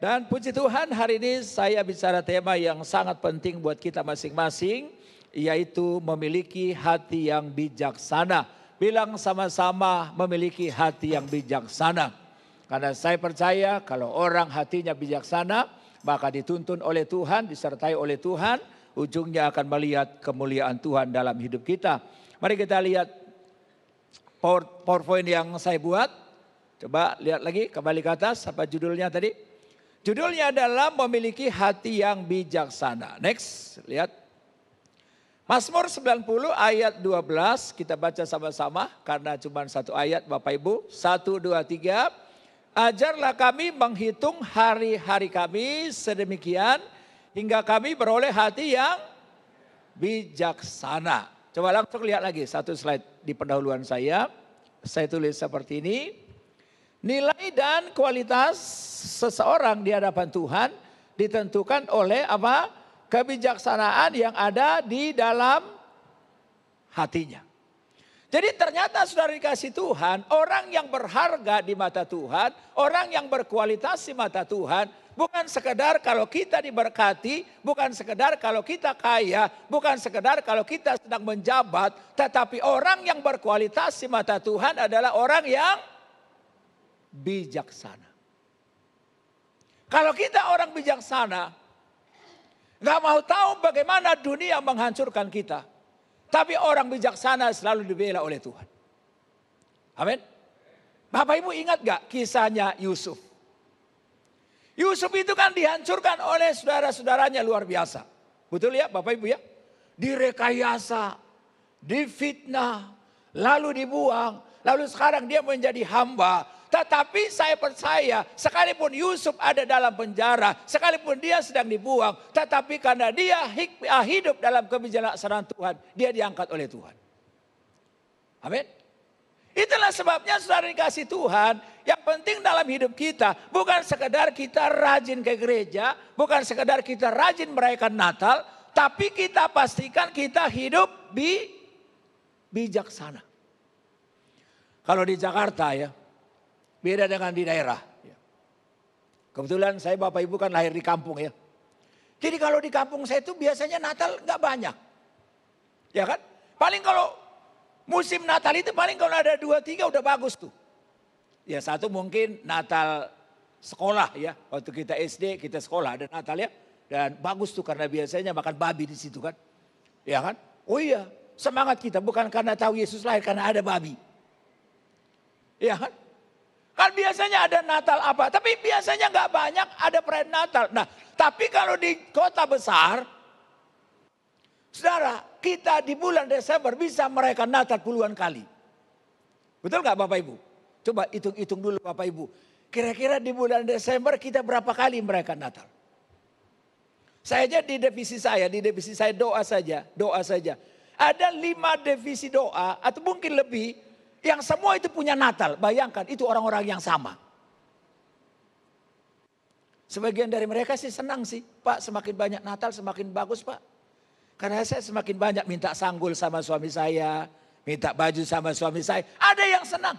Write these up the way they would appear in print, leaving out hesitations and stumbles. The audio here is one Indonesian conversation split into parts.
Dan puji Tuhan, hari ini saya bicara tema yang sangat penting buat kita masing-masing, yaitu memiliki hati yang bijaksana. Bilang sama-sama memiliki hati yang bijaksana. Karena saya percaya kalau orang hatinya bijaksana, maka dituntun oleh Tuhan, disertai oleh Tuhan, ujungnya akan melihat kemuliaan Tuhan dalam hidup kita. Mari kita lihat PowerPoint yang saya buat. Coba lihat lagi, kembali ke atas, apa judulnya tadi? Judulnya adalah memiliki hati yang bijaksana. Next, lihat. Mazmur 90 ayat 12, kita baca sama-sama karena cuma satu ayat Bapak Ibu. 1, 2, 3. Ajarlah kami menghitung hari-hari kami sedemikian hingga kami beroleh hati yang bijaksana. Coba langsung lihat lagi satu slide di pendahuluan saya. Saya tulis seperti ini. Nilai dan kualitas seseorang di hadapan Tuhan ditentukan oleh apa? Kebijaksanaan yang ada di dalam hatinya. Jadi ternyata saudara dikasih Tuhan, orang yang berharga di mata Tuhan, orang yang berkualitas di mata Tuhan, bukan sekedar kalau kita diberkati, bukan sekedar kalau kita kaya, bukan sekedar kalau kita sedang menjabat, tetapi orang yang berkualitas di mata Tuhan adalah orang yang bijaksana. Kalau kita orang bijaksana, gak mau tahu bagaimana dunia menghancurkan kita. Tapi orang bijaksana selalu dibela oleh Tuhan. Amin. Bapak Ibu ingat gak kisahnya Yusuf? Yusuf itu kan dihancurkan oleh saudara-saudaranya luar biasa. Betul ya Bapak Ibu ya? Direkayasa, difitnah, lalu dibuang. Lalu sekarang dia menjadi hamba. Tetapi saya percaya sekalipun Yusuf ada dalam penjara, sekalipun dia sedang dibuang, tetapi karena dia hidup dalam kebijaksanaan Tuhan, dia diangkat oleh Tuhan. Amin. Itulah sebabnya saudara dikasih Tuhan, yang penting dalam hidup kita bukan sekedar kita rajin ke gereja, bukan sekedar kita rajin merayakan Natal, tapi kita pastikan kita hidup bijaksana. Kalau di Jakarta ya, beda dengan di daerah. Kebetulan saya Bapak Ibu kan lahir di kampung ya. Jadi kalau di kampung saya itu biasanya Natal nggak banyak. Ya kan? Paling kalau musim Natal itu paling kalau ada 2-3 udah bagus tuh. Ya satu mungkin Natal sekolah ya. Waktu kita SD kita sekolah ada Natal ya. Dan bagus tuh karena biasanya makan babi di situ kan. Ya kan? Oh iya semangat kita bukan karena tahu Yesus lahir karena ada babi. Ya kan? Kan biasanya ada Natal apa, tapi biasanya nggak banyak ada perayaan Natal. Nah, tapi kalau di kota besar, saudara, kita di bulan Desember bisa merayakan Natal puluhan kali. Betul nggak Bapak Ibu? Coba hitung-hitung dulu Bapak Ibu. Kira-kira di bulan Desember kita berapa kali merayakan Natal? Saya aja di divisi saya doa saja. Ada 5 divisi doa atau mungkin lebih. Yang semua itu punya Natal, bayangkan itu orang-orang yang sama. Sebagian dari mereka sih senang sih, Pak semakin banyak Natal semakin bagus Pak. Karena saya semakin banyak minta sanggul sama suami saya, minta baju sama suami saya, ada yang senang.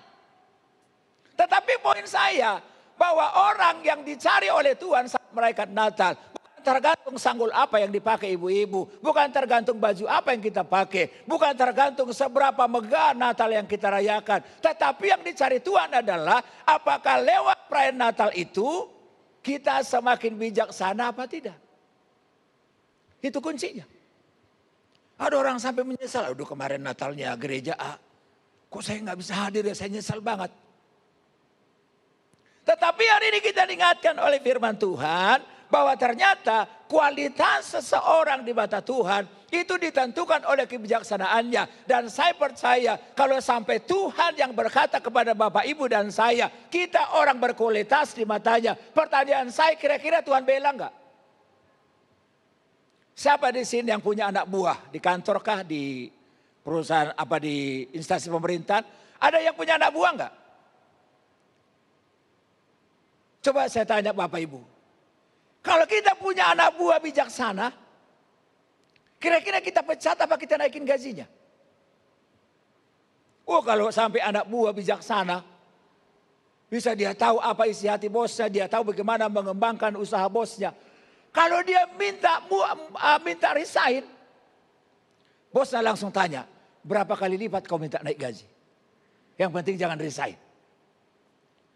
Tetapi poin saya, bahwa orang yang dicari oleh Tuhan saat merayakan Natal, tergantung sanggul apa yang dipakai ibu-ibu. Bukan tergantung baju apa yang kita pakai. Bukan tergantung seberapa megah Natal yang kita rayakan. Tetapi yang dicari Tuhan adalah apakah lewat perayaan Natal itu kita semakin bijaksana apa tidak. Itu kuncinya. Ada orang sampai menyesal. Aduh kemarin Natalnya gereja A. Kok saya nggak bisa hadir ya, saya nyesal banget. Tetapi hari ini kita diingatkan oleh firman Tuhan bahwa ternyata kualitas seseorang di mata Tuhan itu ditentukan oleh kebijaksanaannya. Dan saya percaya kalau sampai Tuhan yang berkata kepada Bapak Ibu dan saya, kita orang berkualitas di matanya. Pertanyaan saya, kira-kira Tuhan bela enggak? Siapa di sini yang punya anak buah? Di kantorkah, di perusahaan apa, di instansi pemerintahan? Ada yang punya anak buah enggak? Coba saya tanya Bapak Ibu. Kalau kita punya anak buah bijaksana, kira-kira kita pecat apa kita naikin gajinya? Oh kalau sampai anak buah bijaksana, Bisa dia tahu apa isi hati bosnya, dia tahu bagaimana mengembangkan usaha bosnya. Kalau dia minta resign, bosnya langsung tanya, berapa kali lipat kau minta naik gaji? Yang penting jangan resign.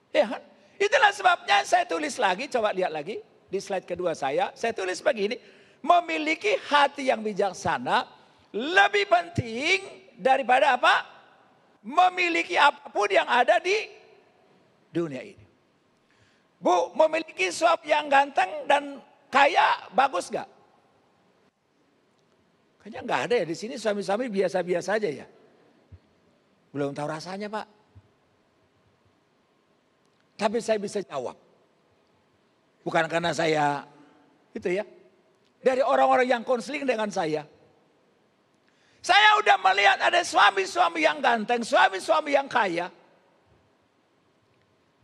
Ya kan? Itulah sebabnya saya tulis lagi, coba lihat lagi di slide kedua saya tulis begini, memiliki hati yang bijaksana lebih penting daripada apa? Memiliki apapun yang ada di dunia ini. Bu, memiliki suami yang ganteng dan kaya bagus gak? Kayaknya nggak ada ya di sini, suami-suami biasa-biasa aja ya. Belum tahu rasanya Pak. Tapi saya bisa jawab. Bukan karena saya itu ya. Dari orang-orang yang konseling dengan saya. Saya udah melihat ada suami-suami yang ganteng, suami-suami yang kaya.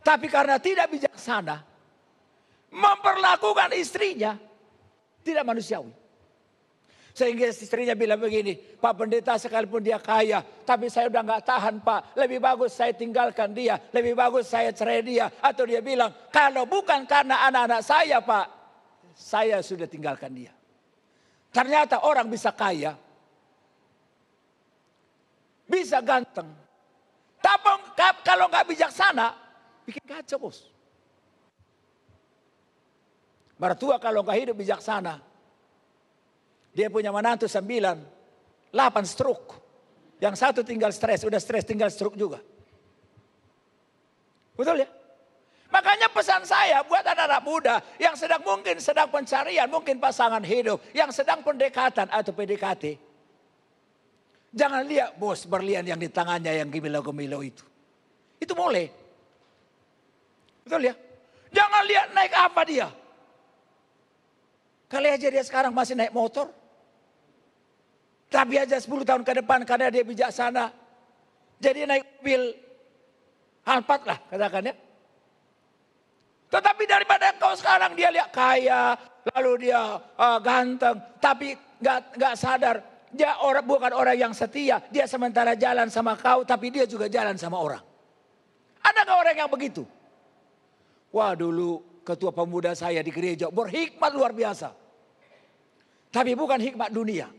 Tapi karena tidak bijaksana, memperlakukan istrinya tidak manusiawi. Sehingga istrinya bilang begini, Pak Pendeta sekalipun dia kaya, tapi saya udah gak tahan Pak. Lebih bagus saya tinggalkan dia, lebih bagus saya cerai dia. Atau dia bilang, kalau bukan karena anak-anak saya Pak, saya sudah tinggalkan dia. Ternyata orang bisa kaya, bisa ganteng. Tapi kalau gak bijaksana, bikin kacau bos. Mertua kalau gak hidup bijaksana, dia punya menantu 9, 8 stroke. Yang satu tinggal stres, udah stres tinggal stroke juga. Betul ya? Makanya pesan saya buat anak-anak muda yang mungkin sedang pencarian, mungkin pasangan hidup, yang sedang pendekatan atau PDKT. Jangan lihat bos berlian yang di tangannya yang gemilau-gemilau itu. Itu boleh. Betul ya? Jangan lihat naik apa dia. Kali aja dia sekarang masih naik motor. Tapi aja 10 tahun ke depan karena dia bijaksana. Jadi naik mobil Alphard lah katakan ya. Tetapi daripada kau sekarang dia lihat kaya, lalu dia ganteng, tapi nggak sadar dia bukan orang yang setia. Dia sementara jalan sama kau, tapi dia juga jalan sama orang. Ada nggak orang yang begitu? Wah dulu ketua pemuda saya di gereja berhikmat luar biasa. Tapi bukan hikmat dunia.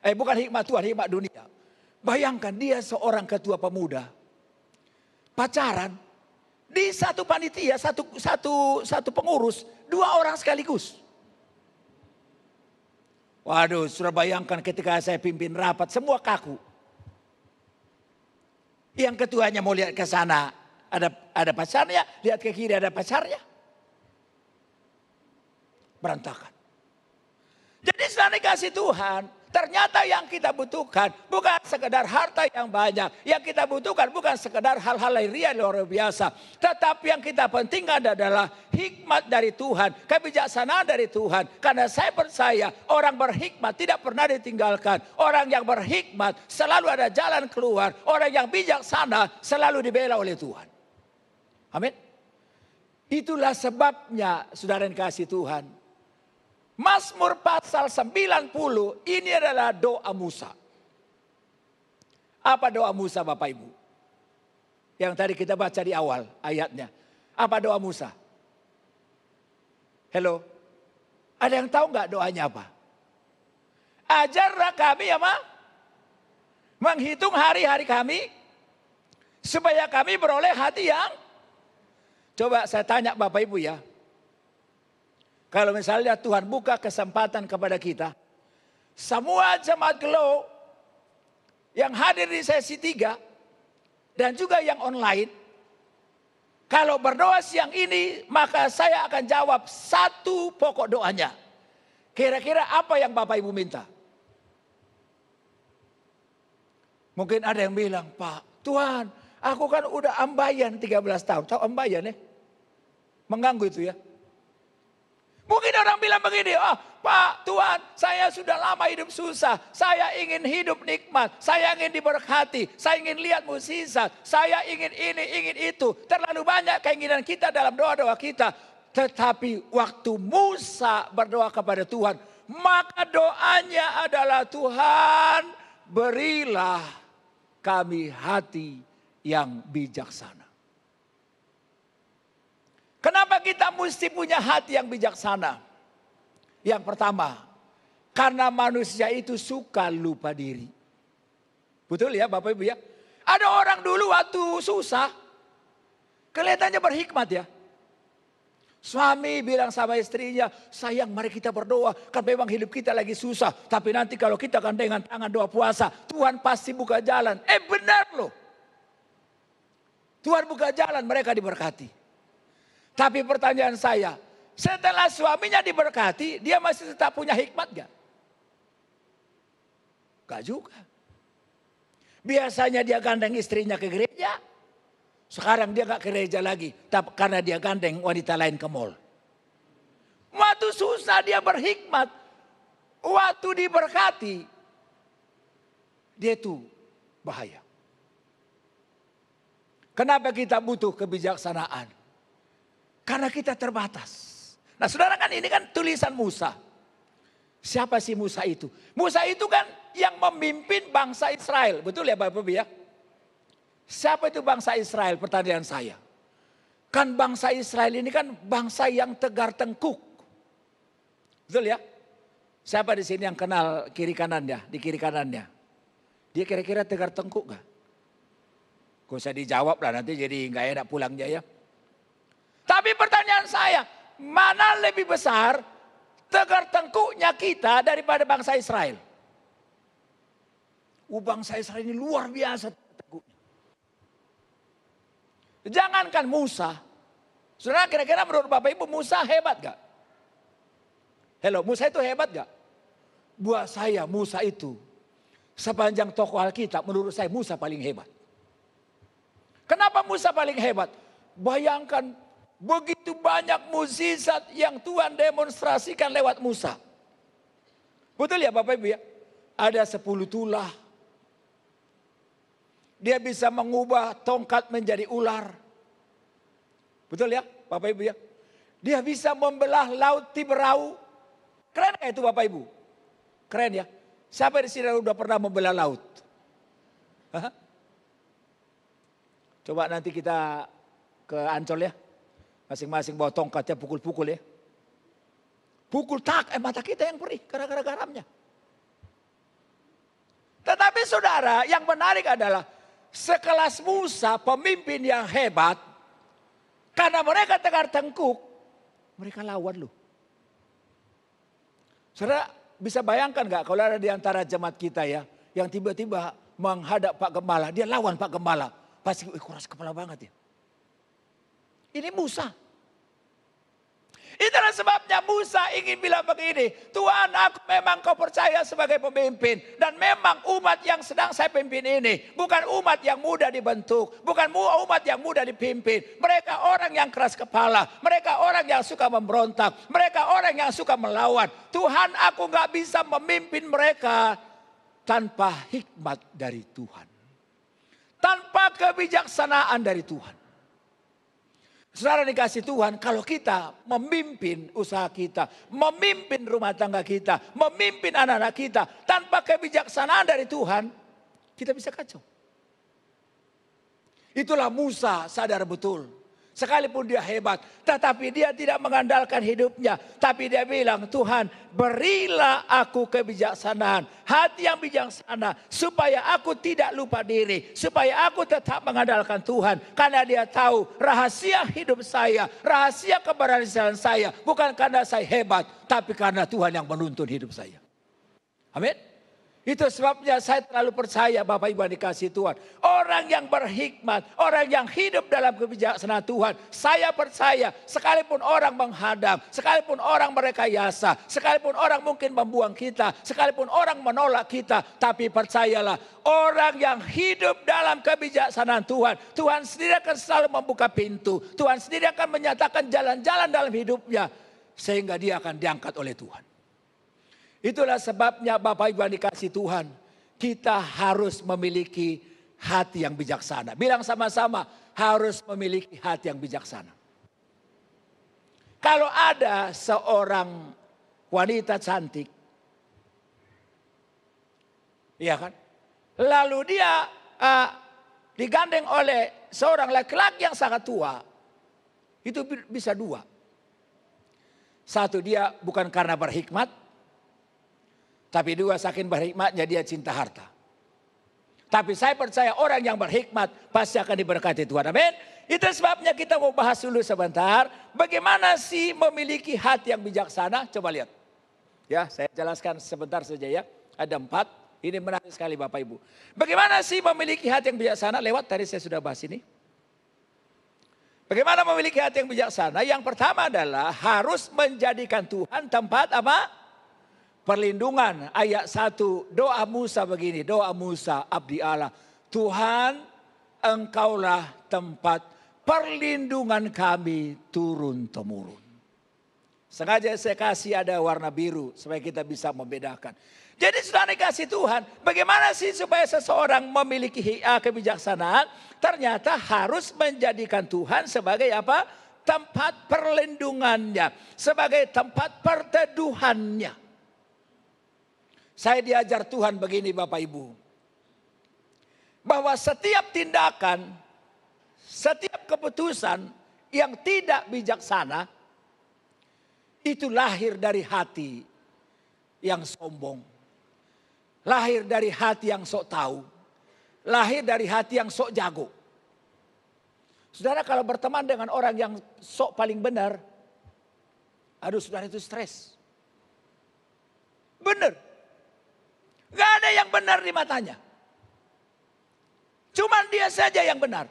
Bukan hikmat Tuhan, hikmat dunia. Bayangkan dia seorang ketua pemuda. Pacaran. Di satu panitia, satu pengurus. 2 orang sekaligus. Waduh, sudah bayangkan ketika saya pimpin rapat, semua kaku. Yang ketuanya mau lihat ke sana, ada pacarnya. Lihat ke kiri, ada pacarnya. Berantakan. Jadi setelah dikasih Tuhan, ternyata yang kita butuhkan bukan sekedar harta yang banyak. Yang kita butuhkan bukan sekedar hal-hal lahiriah luar biasa. Tetapi yang kita pentingkan adalah hikmat dari Tuhan. Kebijaksanaan dari Tuhan. Karena saya percaya orang berhikmat tidak pernah ditinggalkan. Orang yang berhikmat selalu ada jalan keluar. Orang yang bijaksana selalu dibela oleh Tuhan. Amin. Itulah sebabnya saudara yang kasih Tuhan. Mazmur pasal 90 ini adalah doa Musa. Apa doa Musa Bapak Ibu? Yang tadi kita baca di awal ayatnya. Apa doa Musa? Hello? Ada yang tahu nggak doanya apa? Ajarlah kami apa? Menghitung hari-hari kami. Supaya kami beroleh hati yang. Coba saya tanya Bapak Ibu ya. Kalau misalnya Tuhan buka kesempatan kepada kita. Semua jemaat Glow yang hadir di sesi 3. Dan juga yang online. Kalau berdoa siang ini maka saya akan jawab satu pokok doanya. Kira-kira apa yang Bapak Ibu minta? Mungkin ada yang bilang, Pak Tuhan aku kan udah ambayan 13 tahun. Tahu ambayan ya? Mengganggu itu ya. Mungkin orang bilang begini, Pak Tuhan saya sudah lama hidup susah. Saya ingin hidup nikmat. Saya ingin diberkati. Saya ingin lihat mukjizat. Saya ingin ini, ingin itu. Terlalu banyak keinginan kita dalam doa-doa kita. Tetapi waktu Musa berdoa kepada Tuhan. Maka doanya adalah Tuhan berilah kami hati yang bijaksana. Kenapa kita mesti punya hati yang bijaksana? Yang pertama, karena manusia itu suka lupa diri. Betul ya Bapak Ibu ya? Ada orang dulu waktu susah, kelihatannya berhikmat ya. Suami bilang sama istrinya, sayang mari kita berdoa. Kan memang hidup kita lagi susah. Tapi nanti kalau kita gandengan tangan doa puasa, Tuhan pasti buka jalan. Benar loh. Tuhan buka jalan, mereka diberkati. Tapi pertanyaan saya, setelah suaminya diberkati, dia masih tetap punya hikmat gak? Gak juga. Biasanya dia gandeng istrinya ke gereja. Sekarang dia gak ke gereja lagi. Karena dia gandeng wanita lain ke mall. Waktu susah dia berhikmat. Waktu diberkati. Dia itu bahaya. Kenapa kita butuh kebijaksanaan? Karena kita terbatas. Nah saudara kan ini kan tulisan Musa. Siapa sih Musa itu? Musa itu kan yang memimpin bangsa Israel. Betul ya Bapak Ibu ya? Siapa itu bangsa Israel? Pertanyaan saya. Kan bangsa Israel ini kan bangsa yang tegar tengkuk. Betul ya? Siapa di sini yang kenal kiri kanannya? Di kiri kanannya. Dia kira-kira tegar tengkuk gak? Gak usah dijawab lah nanti jadi gak enak pulangnya ya. Tapi pertanyaan saya. Mana lebih besar tegar tengkuknya kita daripada bangsa Israel? Bangsa Israel ini luar biasa. Jangankan Musa. Saudara kira-kira menurut Bapak Ibu Musa hebat gak? Hello, Musa itu hebat gak? Buat saya Musa itu sepanjang tokoh Alkitab menurut saya Musa paling hebat. Kenapa Musa paling hebat? Bayangkan begitu banyak mukjizat yang Tuhan demonstrasikan lewat Musa. Betul ya Bapak Ibu ya? Ada 10 tulah. Dia bisa mengubah tongkat menjadi ular. Betul ya Bapak Ibu ya? Dia bisa membelah laut Tiberau. Keren gak itu Bapak Ibu? Keren ya? Siapa di sini udah pernah membelah laut? Hah? Coba nanti kita ke Ancol ya. Masing-masing bawa tongkatnya pukul-pukul ya. Pukul tak, mata kita yang perih gara-gara garamnya. Tetapi saudara yang menarik adalah sekelas Musa, pemimpin yang hebat, karena mereka tegar tengkuk, mereka lawan loh. Saudara bisa bayangkan gak kalau ada di antara jemaat kita ya, yang tiba-tiba menghadap Pak Gembala, dia lawan Pak Gembala. Pasti keras kepala banget ya. Ini Musa. Itulah sebabnya Musa ingin bilang begini, Tuhan aku memang kau percaya sebagai pemimpin. Dan memang umat yang sedang saya pimpin ini bukan umat yang mudah dibentuk. Bukan umat yang mudah dipimpin. Mereka orang yang keras kepala. Mereka orang yang suka memberontak. Mereka orang yang suka melawan. Tuhan aku gak bisa memimpin mereka tanpa hikmat dari Tuhan. Tanpa kebijaksanaan dari Tuhan. Saudara dikasih Tuhan, kalau kita memimpin usaha kita, memimpin rumah tangga kita, memimpin anak-anak kita, tanpa kebijaksanaan dari Tuhan, kita bisa kacau. Itulah Musa sadar betul. Sekalipun dia hebat, tetapi dia tidak mengandalkan hidupnya. Tapi dia bilang, Tuhan berilah aku kebijaksanaan, hati yang bijaksana, supaya aku tidak lupa diri, supaya aku tetap mengandalkan Tuhan. Karena dia tahu rahasia hidup saya, rahasia keberhasilan saya, bukan karena saya hebat, tapi karena Tuhan yang menuntun hidup saya. Amin. Itu sebabnya saya terlalu percaya Bapak Ibu yang dikasih Tuhan. Orang yang berhikmat, orang yang hidup dalam kebijaksanaan Tuhan. Saya percaya sekalipun orang menghadap, sekalipun orang merekayasa, sekalipun orang mungkin membuang kita, sekalipun orang menolak kita. Tapi percayalah orang yang hidup dalam kebijaksanaan Tuhan. Tuhan sendiri akan selalu membuka pintu. Tuhan sendiri akan menyatakan jalan-jalan dalam hidupnya. Sehingga dia akan diangkat oleh Tuhan. Itulah sebabnya Bapak Ibu yang dikasih Tuhan. Kita harus memiliki hati yang bijaksana. Bilang sama-sama, harus memiliki hati yang bijaksana. Kalau ada seorang wanita cantik. Iya kan? Lalu dia digandeng oleh seorang laki-laki yang sangat tua. Itu bisa dua. Satu, dia bukan karena berhikmat. Tapi dua, saking berhikmatnya dia cinta harta. Tapi saya percaya orang yang berhikmat pasti akan diberkati Tuhan. Amin. Itu sebabnya kita mau bahas dulu sebentar. Bagaimana sih memiliki hati yang bijaksana? Coba lihat. Ya, saya jelaskan sebentar saja ya. Ada 4. Ini menarik sekali Bapak Ibu. Bagaimana sih memiliki hati yang bijaksana? Lewat tadi saya sudah bahas ini. Bagaimana memiliki hati yang bijaksana? Yang pertama adalah harus menjadikan Tuhan tempat apa? Perlindungan. Ayat 1, doa Musa begini. Doa Musa, abdi Allah. Tuhan, engkaulah tempat perlindungan kami turun-temurun. Sengaja saya kasih ada warna biru supaya kita bisa membedakan. Jadi sudah dikasih Tuhan, bagaimana sih supaya seseorang memiliki kebijaksanaan? Ternyata harus menjadikan Tuhan sebagai apa? Tempat perlindungannya, sebagai tempat perteduhannya. Saya diajar Tuhan begini Bapak Ibu. Bahwa setiap tindakan, setiap keputusan yang tidak bijaksana, itu lahir dari hati yang sombong. Lahir dari hati yang sok tahu. Lahir dari hati yang sok jago. Saudara kalau berteman dengan orang yang sok paling benar. Aduh saudara itu stres. Benar. Gak ada yang benar di matanya. Cuman dia saja yang benar.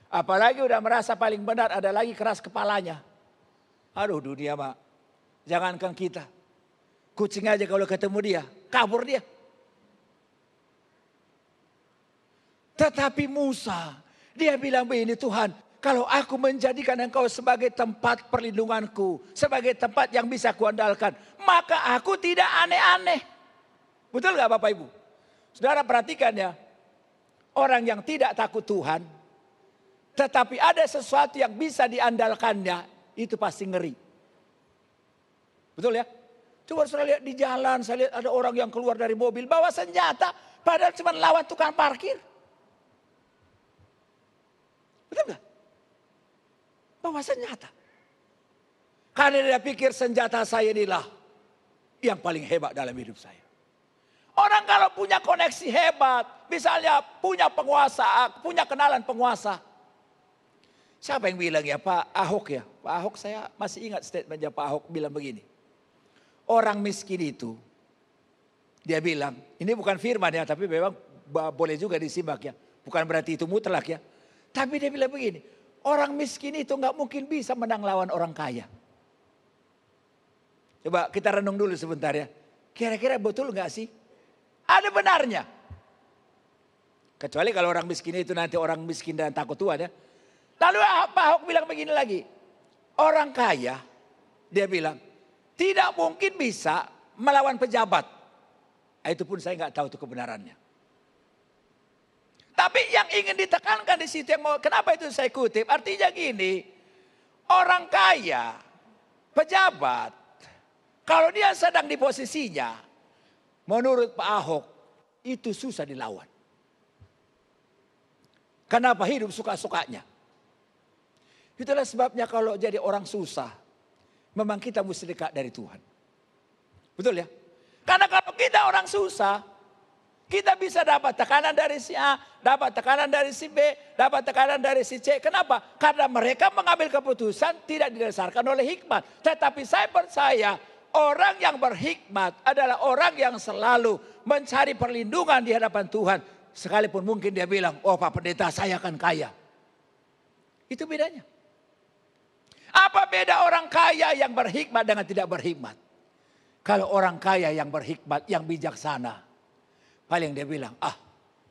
Apalagi udah merasa paling benar, ada lagi keras kepalanya. Aduh dunia mak, jangankan kita. Kucing aja kalau ketemu dia, kabur dia. Tetapi Musa, dia bilang begini, Tuhan, kalau aku menjadikan engkau sebagai tempat perlindunganku, sebagai tempat yang bisa kuandalkan, maka aku tidak aneh-aneh. Betul gak Bapak Ibu? Saudara perhatikan ya, orang yang tidak takut Tuhan, tetapi ada sesuatu yang bisa diandalkannya, itu pasti ngeri. Betul ya? Coba saudara lihat di jalan, saya lihat ada orang yang keluar dari mobil bawa senjata, padahal cuma lawan tukang parkir. Betul gak? Bawa senjata. Karena dia pikir senjata saya inilah yang paling hebat dalam hidup saya. Orang kalau punya koneksi hebat, misalnya punya penguasa, punya kenalan penguasa. Siapa yang bilang ya Pak Ahok ya? Pak Ahok saya masih ingat statementnya Pak Ahok bilang begini. Orang miskin itu, dia bilang, ini bukan firman ya, tapi memang boleh juga disimak ya. Bukan berarti itu mutlak ya. Tapi dia bilang begini, orang miskin itu nggak mungkin bisa menang lawan orang kaya. Coba kita renung dulu sebentar ya. Kira-kira betul nggak sih? Ada benarnya. Kecuali kalau orang miskin itu nanti orang miskin dan takut Tuhan ya. Lalu Pak Ahok bilang begini lagi. Orang kaya, dia bilang, tidak mungkin bisa melawan pejabat. Itu pun saya nggak tahu itu kebenarannya. Tapi yang ingin ditekankan di situ, kenapa itu saya kutip? Artinya gini, orang kaya, pejabat, kalau dia sedang di posisinya, menurut Pak Ahok, itu susah dilawan. Kenapa hidup suka-sukanya? Itulah sebabnya kalau jadi orang susah, memang kita mesti dekat dari Tuhan. Betul ya? Karena kalau kita orang susah, kita bisa dapat tekanan dari si A, dapat tekanan dari si B, dapat tekanan dari si C. Kenapa? Karena mereka mengambil keputusan tidak didasarkan oleh hikmat. Tetapi saya percaya orang yang berhikmat adalah orang yang selalu mencari perlindungan di hadapan Tuhan. Sekalipun mungkin dia bilang, oh Pak Pendeta saya akan kaya. Itu bedanya. Apa beda orang kaya yang berhikmat dengan tidak berhikmat? Kalau orang kaya yang berhikmat, yang bijaksana, paling dia bilang,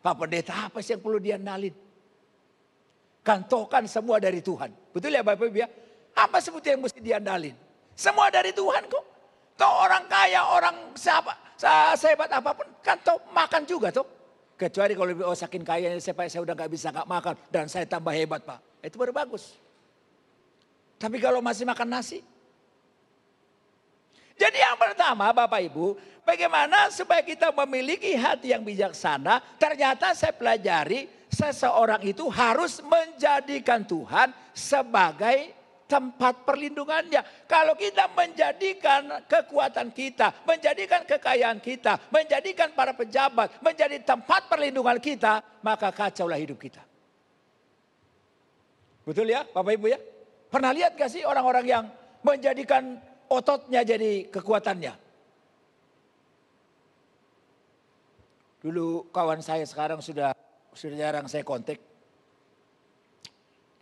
Pak Pendeta apa sih yang perlu diandalin? Kantokan semua dari Tuhan. Betul ya Bapak Ibu ya? Apa sebetulnya yang mesti diandalin? Semua dari Tuhan kok. Toh orang kaya, orang sehebat apapun, kan toh makan juga toh. Kecuali kalau saking kayanya saya udah gak bisa gak makan dan saya tambah hebat Pak. Itu baru bagus. Tapi kalau masih makan nasi. Jadi yang pertama Bapak Ibu, bagaimana supaya kita memiliki hati yang bijaksana. Ternyata saya pelajari seseorang itu harus menjadikan Tuhan sebagai tempat perlindungannya. Kalau kita menjadikan kekuatan kita, menjadikan kekayaan kita, menjadikan para pejabat, menjadi tempat perlindungan kita, maka kacaulah hidup kita. Betul ya Bapak Ibu ya? Pernah lihat gak sih orang-orang yang menjadikan ototnya jadi kekuatannya? Dulu kawan saya, sekarang sudah jarang saya kontak.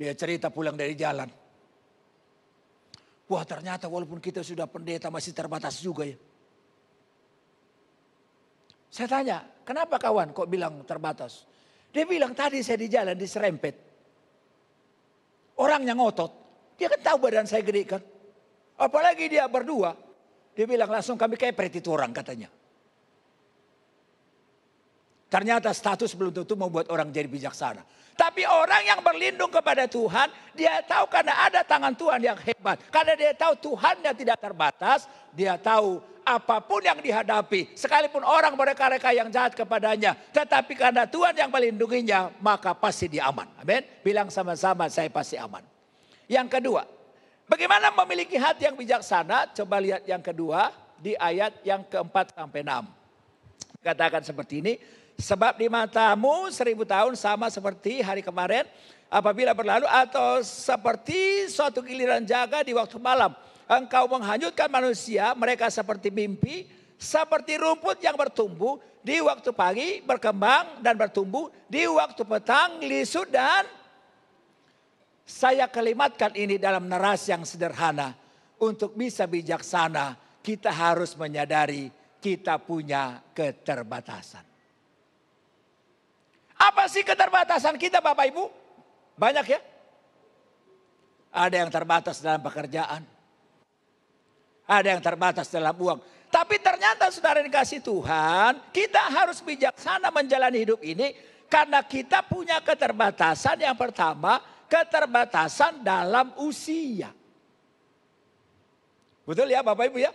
Dia cerita pulang dari jalan. Wah, ternyata walaupun kita sudah pendeta masih terbatas juga ya. Saya tanya, kenapa kawan kok bilang terbatas? Dia bilang tadi saya di jalan diserempet. Orangnya ngotot. Dia kan tahu badan saya gede kan. Apalagi dia berdua. Dia bilang langsung kami kepret itu orang katanya. Ternyata status belum tentu membuat orang jadi bijaksana. Tapi orang yang berlindung kepada Tuhan, dia tahu karena ada tangan Tuhan yang hebat. Karena dia tahu Tuhannya tidak terbatas, dia tahu apapun yang dihadapi. Sekalipun orang mereka-reka yang jahat kepadanya. Tetapi karena Tuhan yang melindunginya, maka pasti dia aman. Amin. Bilang sama-sama, saya pasti aman. Yang kedua, bagaimana memiliki hati yang bijaksana? Coba lihat yang kedua di ayat yang keempat sampai 6. Katakan seperti ini. Sebab di matamu 1000 tahun sama seperti hari kemarin apabila berlalu, atau seperti suatu giliran jaga di waktu malam. Engkau menghanyutkan manusia, mereka seperti mimpi, seperti rumput yang bertumbuh di waktu pagi, berkembang dan bertumbuh di waktu petang, lisut. Dan saya kalimatkan ini dalam narasi yang sederhana. Untuk bisa bijaksana, kita harus menyadari kita punya keterbatasan. Apa sih keterbatasan kita Bapak Ibu? Banyak ya. Ada yang terbatas dalam pekerjaan. Ada yang terbatas dalam uang. Tapi ternyata saudara dikasih Tuhan, kita harus bijaksana menjalani hidup ini. Karena kita punya keterbatasan. Yang pertama, keterbatasan dalam usia. Betul ya Bapak Ibu ya?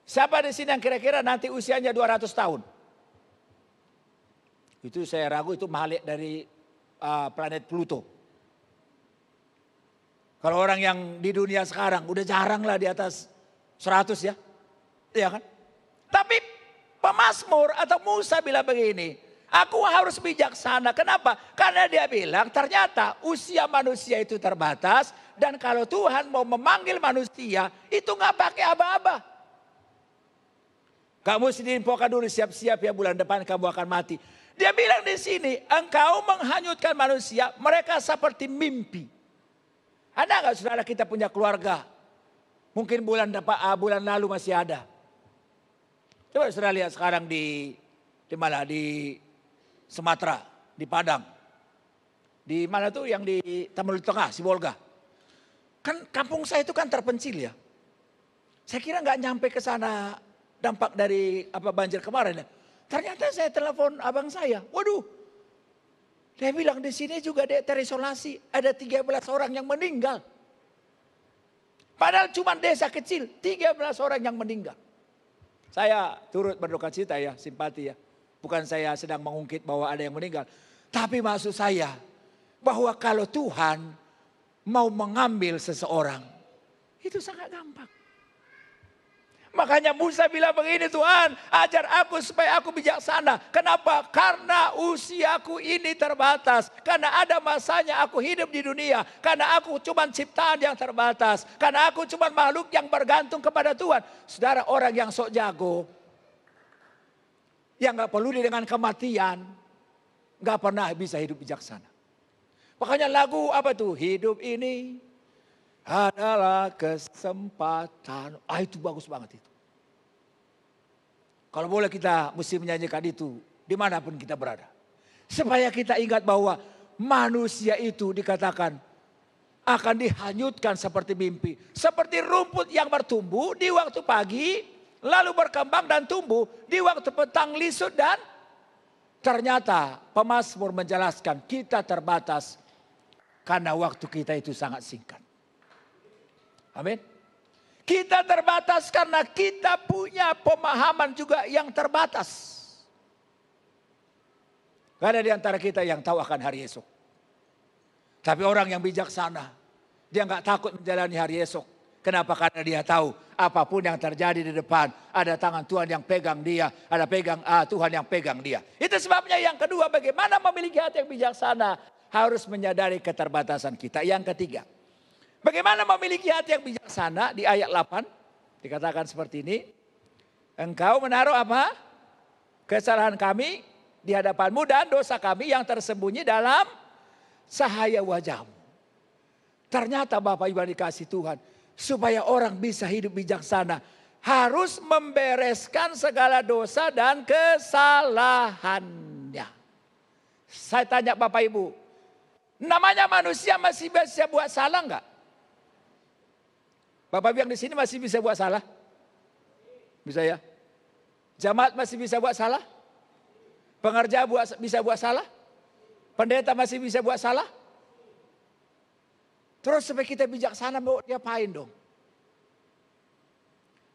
Siapa di sini yang kira-kira nanti usianya 200 tahun? Itu saya ragu itu Mahalik dari planet Pluto. Kalau orang yang di dunia sekarang udah jarang lah di atas 100 ya. Iya kan? Tapi pemazmur atau Musa bilang begini. Aku harus bijaksana. Kenapa? Karena dia bilang ternyata usia manusia itu terbatas. Dan kalau Tuhan mau memanggil manusia itu gak pakai aba-aba. Kamu sendiri infokan dulu, siap-siap ya bulan depan kamu akan mati. Dia bilang di sini, engkau menghanyutkan manusia, mereka seperti mimpi. Ada nggak saudara kita punya keluarga? Mungkin bulan lalu masih ada. Coba saudara lihat sekarang di mana? Di Sumatera, di Padang. Di mana tuh yang di Tamaluli Tengah, Sibolga. Kan kampung saya itu kan terpencil ya. Saya kira nggak nyampe ke sana dampak dari banjir kemarin ya. Ternyata saya telepon abang saya. Waduh. Dia bilang di sini juga dia terisolasi. Ada 13 orang yang meninggal. Padahal cuma desa kecil. 13 orang yang meninggal. Saya turut berduka cita ya. Simpati ya. Bukan saya sedang mengungkit bahwa ada yang meninggal. Tapi maksud saya. Bahwa kalau Tuhan mau mengambil seseorang. Itu sangat gampang. Makanya Musa bilang begini, Tuhan ajar aku supaya aku bijaksana. Kenapa? Karena usiaku ini terbatas. Karena ada masanya aku hidup di dunia. Karena aku cuma ciptaan yang terbatas. Karena aku cuma makhluk yang bergantung kepada Tuhan. Saudara, orang yang sok jago, yang gak peduli dengan kematian, gak pernah bisa hidup bijaksana. Makanya lagu apa tuh? Hidup ini adalah kesempatan. Itu bagus banget itu. Kalau boleh kita mesti menyanyikan itu dimanapun kita berada. Supaya kita ingat bahwa manusia itu dikatakan akan dihanyutkan seperti mimpi. Seperti rumput yang bertumbuh di waktu pagi, lalu berkembang dan tumbuh di waktu petang, lisut. Dan ternyata pemazmur menjelaskan kita terbatas karena waktu kita itu sangat singkat. Amin. Kita terbatas karena kita punya pemahaman juga yang terbatas. Gak ada di antara kita yang tahu akan hari esok. Tapi orang yang bijaksana, dia gak takut menjalani hari esok. Kenapa? Karena dia tahu apapun yang terjadi di depan, ada tangan Tuhan yang pegang dia, ada Tuhan yang pegang dia. Itu sebabnya yang kedua, bagaimana memiliki hati yang bijaksana, harus menyadari keterbatasan kita. Yang ketiga, bagaimana memiliki hati yang bijaksana, di ayat 8 dikatakan seperti ini. Engkau menaruh apa? Kesalahan kami di hadapanmu dan dosa kami yang tersembunyi dalam cahaya wajahmu. Ternyata Bapak Ibu dikasih Tuhan, supaya orang bisa hidup bijaksana, harus membereskan segala dosa dan kesalahannya. Saya tanya Bapak Ibu, namanya manusia masih bisa buat salah enggak? Bapak Ibu yang di sini masih bisa buat salah? Bisa ya? Jamaat masih bisa buat salah? Pengerja bisa buat salah? Pendeta masih bisa buat salah? Terus supaya kita bijaksana mau diapain dong?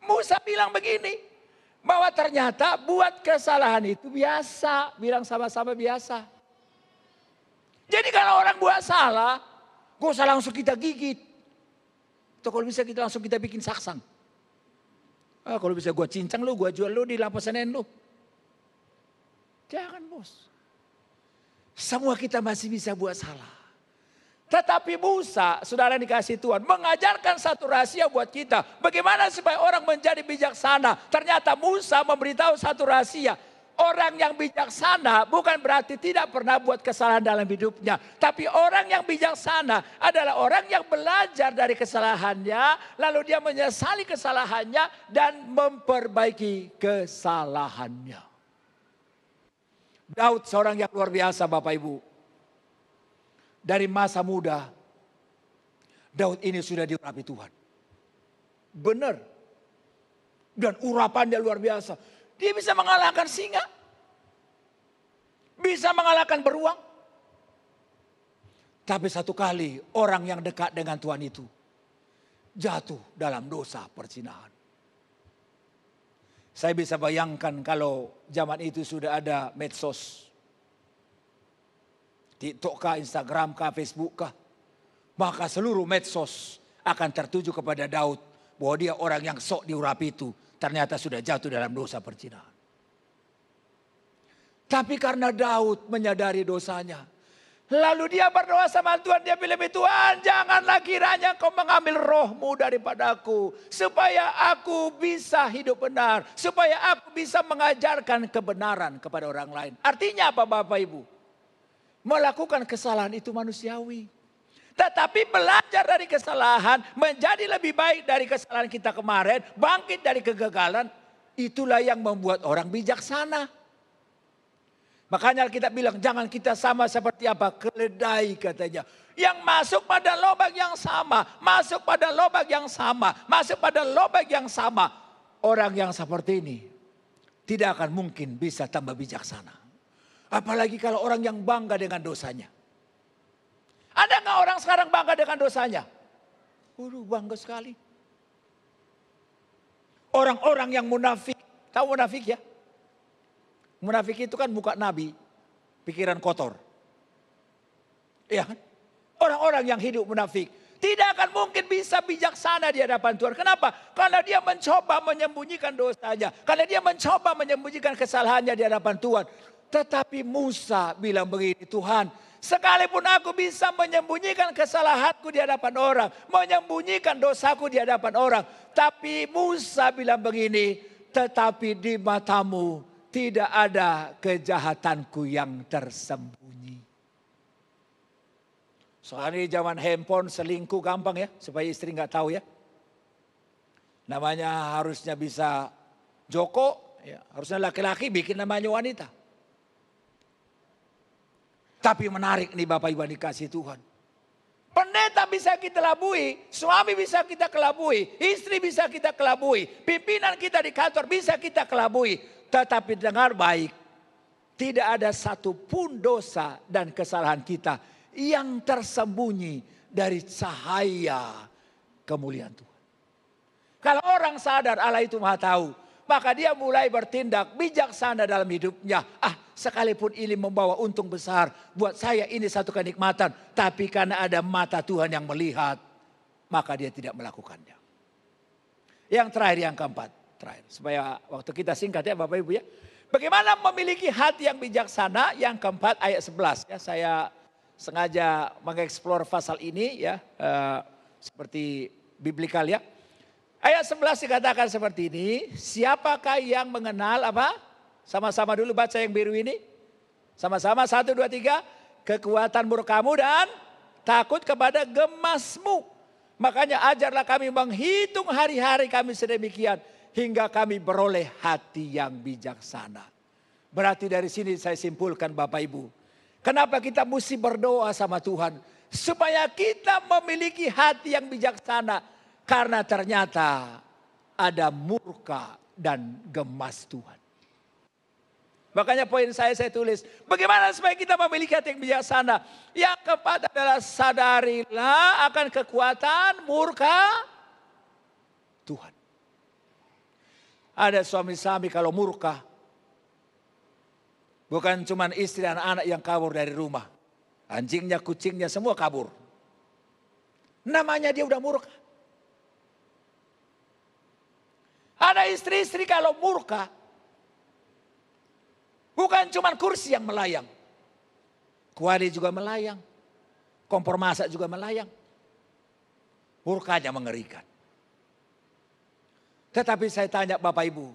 Musa bilang begini, bahwa ternyata buat kesalahan itu biasa. Bilang sama-sama biasa. Jadi kalau orang buat salah, gak usah langsung kita gigit. Atau kalau bisa kita langsung kita bikin saksang. Kalau bisa gue cincang lu, gue jual lu di lapasanen lu. Jangan bos. Semua kita masih bisa buat salah. Tetapi Musa, saudara dikasih Tuhan, mengajarkan satu rahasia buat kita. Bagaimana supaya orang menjadi bijaksana. Ternyata Musa memberitahu satu rahasia. Orang yang bijaksana bukan berarti tidak pernah buat kesalahan dalam hidupnya. Tapi orang yang bijaksana adalah orang yang belajar dari kesalahannya. Lalu dia menyesali kesalahannya dan memperbaiki kesalahannya. Daud seorang yang luar biasa Bapak Ibu. Dari masa muda, Daud ini sudah diurapi Tuhan. Benar. Dan urapannya luar biasa. Dia bisa mengalahkan singa. Bisa mengalahkan beruang. Tapi satu kali orang yang dekat dengan Tuhan itu jatuh dalam dosa perzinahan. Saya bisa bayangkan kalau zaman itu sudah ada medsos. TikTok kah, Instagram kah, Facebook kah. Maka seluruh medsos akan tertuju kepada Daud. Bahwa dia orang yang sok diurapi itu. Ternyata sudah jatuh dalam dosa perzinahan. Tapi karena Daud menyadari dosanya. Lalu dia berdoa sama Tuhan. Dia bilang, Tuhan janganlah kiranya kau mengambil rohmu daripadaku. Supaya aku bisa hidup benar. Supaya aku bisa mengajarkan kebenaran kepada orang lain. Artinya apa Bapak Ibu? Melakukan kesalahan itu manusiawi. Tetapi belajar dari kesalahan. Menjadi lebih baik dari kesalahan kita kemarin. Bangkit dari kegagalan. Itulah yang membuat orang bijaksana. Makanya kita bilang jangan kita sama seperti apa? Keledai katanya. Yang masuk pada lubang yang sama. Masuk pada lubang yang sama. Masuk pada lubang yang sama. Orang yang seperti ini tidak akan mungkin bisa tambah bijaksana. Apalagi kalau orang yang bangga dengan dosanya. Ada nggak orang sekarang bangga dengan dosanya? Bangga sekali. Orang-orang yang munafik. Tahu munafik ya? Munafik itu kan muka nabi, pikiran kotor. Iya kan? Orang-orang yang hidup munafik tidak akan mungkin bisa bijaksana di hadapan Tuhan. Kenapa? Karena dia mencoba menyembunyikan dosanya. Karena dia mencoba menyembunyikan kesalahannya di hadapan Tuhan. Tetapi Musa bilang begini, Tuhan, sekalipun aku bisa menyembunyikan kesalahanku di hadapan orang, menyembunyikan dosaku di hadapan orang. Tapi Musa bilang begini, tetapi di matamu tidak ada kejahatanku yang tersembunyi. Soalnya zaman handphone selingkuh gampang ya. Supaya istri nggak tahu ya. Namanya harusnya bisa Joko. Ya, harusnya laki-laki bikin namanya wanita. Tapi menarik nih Bapak Ibu dikasih Tuhan. Pendeta bisa kita labui. Suami bisa kita kelabui. Istri bisa kita kelabui. Pimpinan kita di kantor bisa kita kelabui. Tetapi dengar baik, tidak ada satupun dosa dan kesalahan kita yang tersembunyi dari cahaya kemuliaan Tuhan. Kalau orang sadar Allah itu Maha tahu, maka dia mulai bertindak bijaksana dalam hidupnya. sekalipun ini membawa untung besar, buat saya ini satu kenikmatan. Tapi karena ada mata Tuhan yang melihat, maka dia tidak melakukannya. Yang terakhir, yang keempat. Terakhir, supaya waktu kita singkat ya Bapak Ibu ya. Bagaimana memiliki hati yang bijaksana? Yang keempat ayat 11 ya. Saya sengaja mengeksplor pasal ini ya. Seperti biblikal ya. Ayat 11 dikatakan seperti ini. Siapakah yang mengenal apa? Sama-sama dulu baca yang biru ini. Sama-sama 1, 2, 3. Kekuatan murkamu dan takut kepada gemasmu. Makanya ajarlah kami menghitung hari-hari kami sedemikian. Hingga kami beroleh hati yang bijaksana. Berarti dari sini saya simpulkan Bapak Ibu. Kenapa kita mesti berdoa sama Tuhan? Supaya kita memiliki hati yang bijaksana. Karena ternyata ada murka dan gemas Tuhan. Makanya poin saya tulis. Bagaimana supaya kita memiliki hati yang bijaksana? Yang keempat adalah sadarilah akan kekuatan murka Tuhan. Ada suami-suami kalau murka. Bukan cuma istri dan anak yang kabur dari rumah. Anjingnya, kucingnya semua kabur. Namanya dia udah murka. Ada istri-istri kalau murka. Bukan cuma kursi yang melayang. Kuali juga melayang. Kompor masak juga melayang. Murkanya mengerikan. Tetapi saya tanya Bapak Ibu.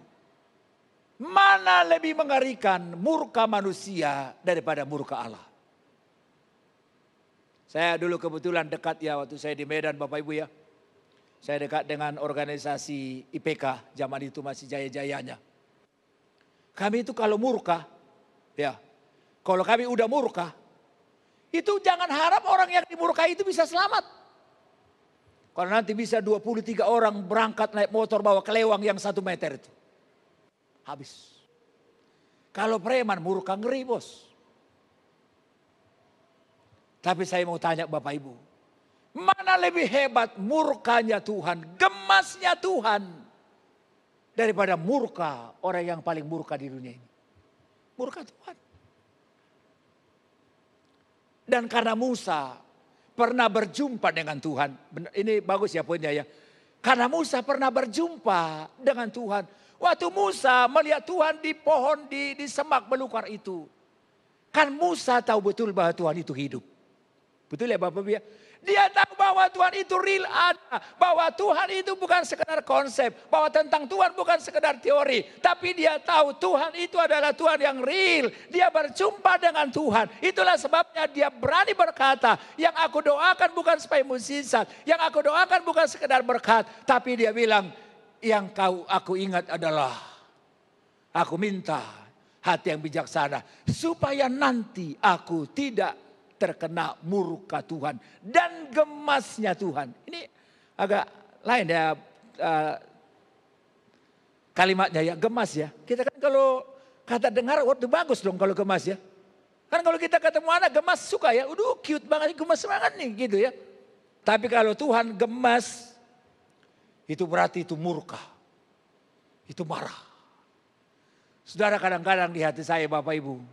Mana lebih mengerikan murka manusia daripada murka Allah? Saya dulu kebetulan dekat ya waktu saya di Medan Bapak Ibu ya. Saya dekat dengan organisasi IPK, zaman itu masih jaya-jayanya. Kami itu kalau murka, ya, kalau kami udah murka, itu jangan harap orang yang dimurkai itu bisa selamat. Kalau nanti bisa 23 orang berangkat naik motor bawa kelewang yang 1 meter itu. Habis. Kalau preman murka ngeri bos. Tapi saya mau tanya Bapak Ibu. Mana lebih hebat murkanya Tuhan, gemasnya Tuhan. Daripada murka orang yang paling murka di dunia ini. Murka Tuhan. Dan karena Musa pernah berjumpa dengan Tuhan. Ini bagus ya poinnya ya. Karena Musa pernah berjumpa dengan Tuhan. Waktu Musa melihat Tuhan di pohon di semak belukar itu. Kan Musa tahu betul bahwa Tuhan itu hidup. Betul ya Bapak Ibu ya? Dia tahu bahwa Tuhan itu real ada. Bahwa Tuhan itu bukan sekedar konsep. Bahwa tentang Tuhan bukan sekedar teori. Tapi dia tahu Tuhan itu adalah Tuhan yang real. Dia berjumpa dengan Tuhan. Itulah sebabnya dia berani berkata. Yang aku doakan bukan supaya mukjizat. Yang aku doakan bukan sekedar berkat. Tapi dia bilang. Yang aku ingat adalah. Aku minta hati yang bijaksana. Supaya nanti aku tidak terkena murka Tuhan dan gemasnya Tuhan. Ini agak lain ya kalimatnya ya, gemas ya. Kita kan kalau kata dengar waktu bagus dong kalau gemas ya. Kan kalau kita ketemu anak gemas suka ya, udah cute banget, gemas banget nih gitu ya. Tapi kalau Tuhan gemas itu berarti itu murka. Itu marah. Saudara, kadang-kadang di hati saya Bapak Ibu,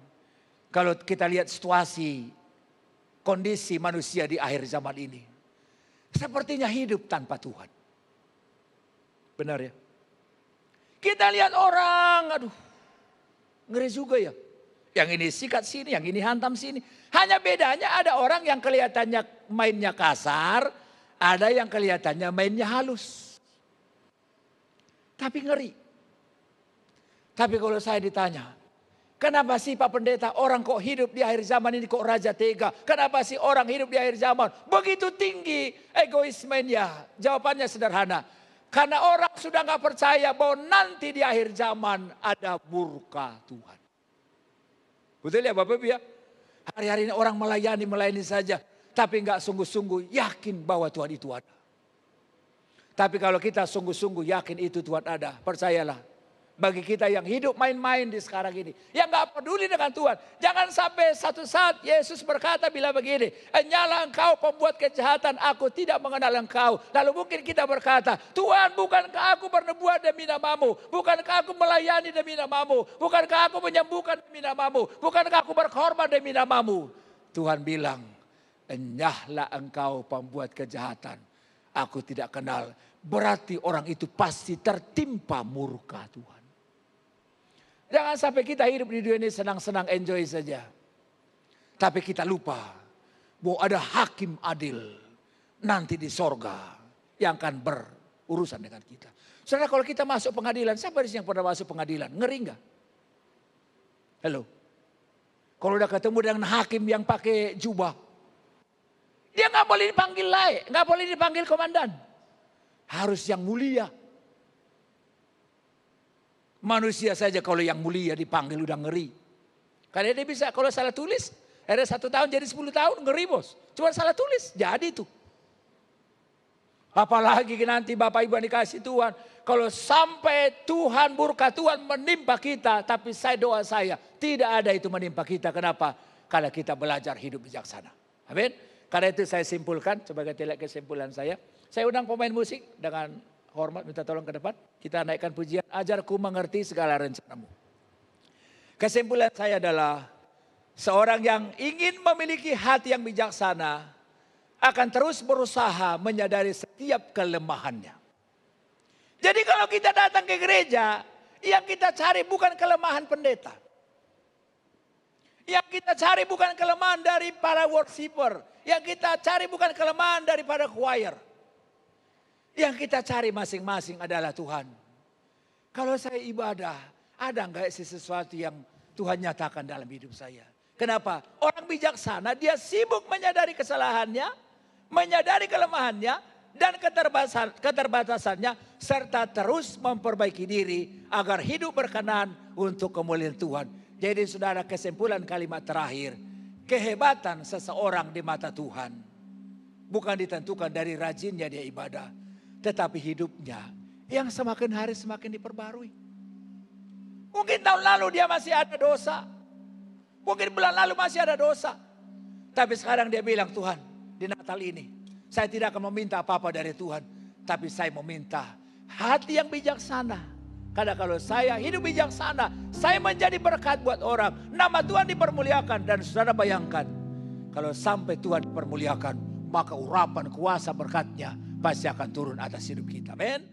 kalau kita lihat situasi kondisi manusia di akhir zaman ini. Sepertinya hidup tanpa Tuhan. Benar ya? Kita lihat orang, aduh, ngeri juga ya. Yang ini sikat sini, yang ini hantam sini. Hanya bedanya ada orang yang kelihatannya mainnya kasar, ada yang kelihatannya mainnya halus. Tapi ngeri. Tapi kalau saya ditanya, kenapa sih Pak Pendeta orang kok hidup di akhir zaman ini kok raja tega? Kenapa sih orang hidup di akhir zaman begitu tinggi egoismenya? Jawabannya sederhana. Karena orang sudah gak percaya bahwa nanti di akhir zaman ada murka Tuhan. Betul ya Bapak Ibu ya? Hari-hari ini orang melayani saja. Tapi gak sungguh-sungguh yakin bahwa Tuhan itu ada. Tapi kalau kita sungguh-sungguh yakin itu Tuhan ada, percayalah. Bagi kita yang hidup main-main di sekarang ini. Yang gak peduli dengan Tuhan. Jangan sampai satu saat Yesus berkata bila begini. Enyalah engkau pembuat kejahatan, aku tidak mengenal engkau. Lalu mungkin kita berkata, Tuhan bukankah aku bernubuat demi namamu? Bukankah aku melayani demi namamu? Bukankah aku menyembuhkan demi namamu? Bukankah aku berkorban demi namamu? Tuhan bilang, enyahlah engkau pembuat kejahatan. Aku tidak kenal. Berarti orang itu pasti tertimpa murka Tuhan. Jangan sampai kita hidup di dunia ini senang-senang enjoy saja. Tapi kita lupa bahwa ada hakim adil nanti di sorga yang akan berurusan dengan kita. Saudara, kalau kita masuk pengadilan, siapa yang pernah masuk pengadilan? Ngeri enggak? Halo. Kalau udah ketemu dengan hakim yang pakai jubah, dia nggak boleh dipanggil laik, nggak boleh dipanggil komandan. Harus yang mulia. Manusia saja kalau yang mulia dipanggil udah ngeri. Karena dia bisa kalau salah tulis, ada 1 tahun jadi 10 tahun, ngeri bos. Cuma salah tulis, jadi itu. Apalagi nanti Bapak Ibu yang dikasih Tuhan. Kalau sampai Tuhan murka Tuhan menimpa kita, tapi doa saya tidak ada itu menimpa kita. Kenapa? Karena kita belajar hidup bijaksana. Amin. Karena itu saya simpulkan sebagai kesimpulan saya. Saya undang pemain musik dengan hormat minta tolong ke depan. Kita naikkan pujian, ajarku mengerti segala rencanamu. Kesimpulan saya adalah seorang yang ingin memiliki hati yang bijaksana akan terus berusaha menyadari setiap kelemahannya. Jadi kalau kita datang ke gereja, yang kita cari bukan kelemahan pendeta. Yang kita cari bukan kelemahan dari para worshiper. Yang kita cari bukan kelemahan daripada choir. Yang kita cari masing-masing adalah Tuhan. Kalau saya ibadah, ada enggak sesuatu yang Tuhan nyatakan dalam hidup saya? Kenapa? Orang bijaksana dia sibuk menyadari kesalahannya, menyadari kelemahannya, dan keterbatasannya, serta terus memperbaiki diri agar hidup berkenan untuk kemuliaan Tuhan. Jadi saudara, kesimpulan kalimat terakhir, kehebatan seseorang di mata Tuhan bukan ditentukan dari rajinnya dia ibadah, tetapi hidupnya yang semakin hari semakin diperbarui. Mungkin tahun lalu dia masih ada dosa. Mungkin bulan lalu masih ada dosa. Tapi sekarang dia bilang, Tuhan, di Natal ini saya tidak akan meminta apa-apa dari Tuhan. Tapi saya meminta hati yang bijaksana. Karena kalau saya hidup bijaksana, saya menjadi berkat buat orang. Nama Tuhan dipermuliakan. Dan saudara bayangkan, kalau sampai Tuhan dipermuliakan, maka urapan kuasa berkatnya pasti akan turun atas hidup kita. Amin.